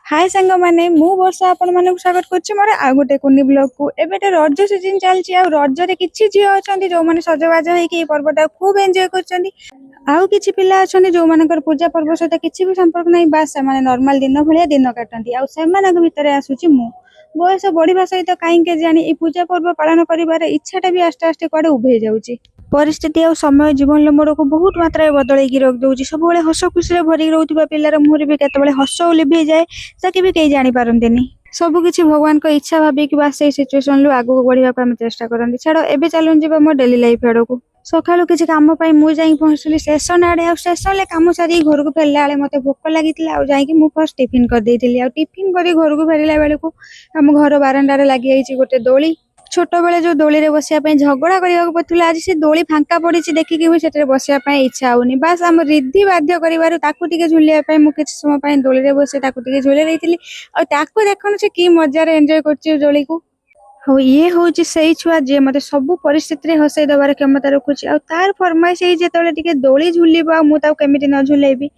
हाय सांग माने मु वर्षा आपण मानक स्वागत करछि मोर आ गोटे कुनी ब्लॉग को एबेटे रज सीजन चलछि आ रज रे किछि झियो अछंती जो माने सजबाज होई कि पर्वटा खूब एन्जॉय करछंती आउ किछि पिला अछंती जो मानकर पूजा पर्व सहित किछि भी संपर्क नै बास से माने नॉर्मल दिन भलिया दिन काटंती आ सेमानक भितरे आसुछि मु बयस बढ़िबा सहित काई के जानी ई पूजा पर्व पालन करिबार इच्छाटा भी आस्ते आस्ते कोडे उभे जाउछि परिस्थिति और समय जीवन मोड़ को बहुत मात्रा बदल रख दूसरी सब हस खुशी भरी रोकवा पिलार मुहर भी केतबे हस लिभि जाए ताकि भी कहीं जानी पारंती सबकि भगवान को इच्छा भाविक बास से सिचुएसन आग को बढ़ा आम चेष्टा करते छाड़ एवं चलून जी मो डेली लाइफ आड़ को सकालू किसी कम मुझे पहुँचली स्टेशन आड़े आ स्टेशन कम सारी घर को फेरला बेले मत भोक लगी मुझे फर्स्ट टिफिन करदे टिफिन कर घर को फेरला बेलू आम घर बारंडार लगी गोटे दोली छोट बेले जो दोली रे बसिया झगड़ा करने पड़ता आज से दोली फांका पड़ी देखिकी भी से बसिया इच्छा होनी बास आम रिद्धि बाध्य कर झुलिया मुझे समय दोली रे बसे झुले रही देखो से कि मजार एंजॉय कर दोली को हो ये हूँ से छुआ जी मत सब परिस्थिति हसई दबार क्षमता रखुची तार फरमाइश जो दोली झुल मुझे न झुलेबी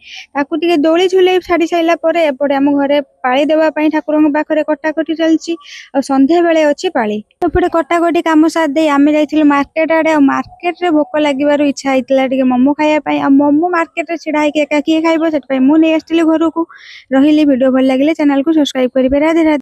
दोली झुले छाड़ी सारा एपटे आम घरे पाली देवाई ठाकुर पाखे कटाकटी चलती संध्या बेले अच्छी पाली एपटे कटाकटी कम साथ आम जाइलु मार्केट आड़े मार्केट रे भोक लगे इच्छा होता मोमो खायापी मोमो मार्केट रे छिड़ा एका किए खाइब से मुझे घर को रही वीडियो भल लगे चैनल को सब्सक्राइब करेंगे। राधे राधे।